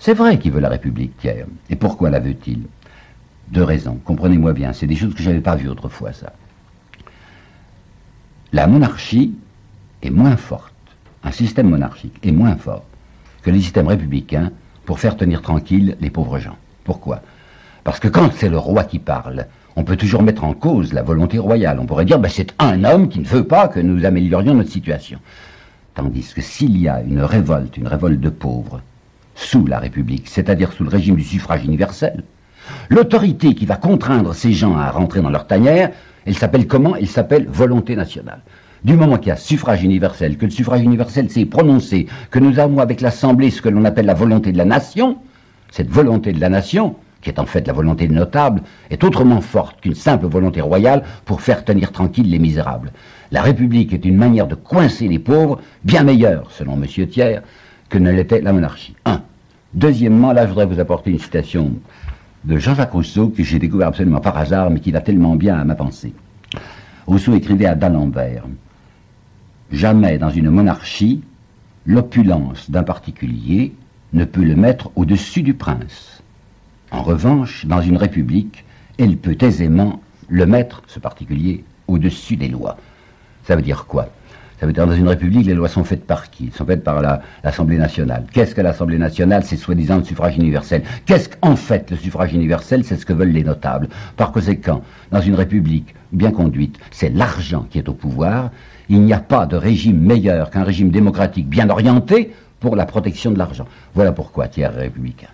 C'est vrai qu'il veut la République, Pierre. Et pourquoi la veut-il? Deux raisons, comprenez-moi bien, c'est des choses que je n'avais pas vues autrefois, ça. La monarchie est moins forte, un système monarchique est moins fort que les systèmes républicains pour faire tenir tranquilles les pauvres gens. Pourquoi? Parce que quand c'est le roi qui parle, on peut toujours mettre en cause la volonté royale. On pourrait dire, ben, c'est un homme qui ne veut pas que nous améliorions notre situation. Tandis que s'il y a une révolte de pauvres, sous la République, c'est-à-dire sous le régime du suffrage universel, l'autorité qui va contraindre ces gens à rentrer dans leur tanière, elle s'appelle comment? Elle s'appelle volonté nationale. Du moment qu'il y a suffrage universel, que le suffrage universel s'est prononcé, que nous avons avec l'Assemblée ce que l'on appelle la volonté de la nation, cette volonté de la nation, qui est en fait la volonté des notables, est autrement forte qu'une simple volonté royale pour faire tenir tranquilles les misérables. La République est une manière de coincer les pauvres, bien meilleure, selon M. Thiers, que ne l'était la monarchie. Un. Deuxièmement, là, je voudrais vous apporter une citation de Jean-Jacques Rousseau, que j'ai découvert absolument par hasard, mais qui va tellement bien à ma pensée. Rousseau écrivait à d'Alembert: « Jamais dans une monarchie, l'opulence d'un particulier ne peut le mettre au-dessus du prince. En revanche, dans une république, elle peut aisément le mettre, ce particulier, au-dessus des lois. » Ça veut dire quoi? Ça veut dire, dans une république, les lois sont faites par qui? Elles sont faites par l'Assemblée nationale. Qu'est-ce que l'Assemblée nationale? C'est soi-disant le suffrage universel. Qu'est-ce qu'en fait le suffrage universel? C'est ce que veulent les notables. Par conséquent, dans une république bien conduite, c'est l'argent qui est au pouvoir. Il n'y a pas de régime meilleur qu'un régime démocratique bien orienté pour la protection de l'argent. Voilà pourquoi Thiers est républicain.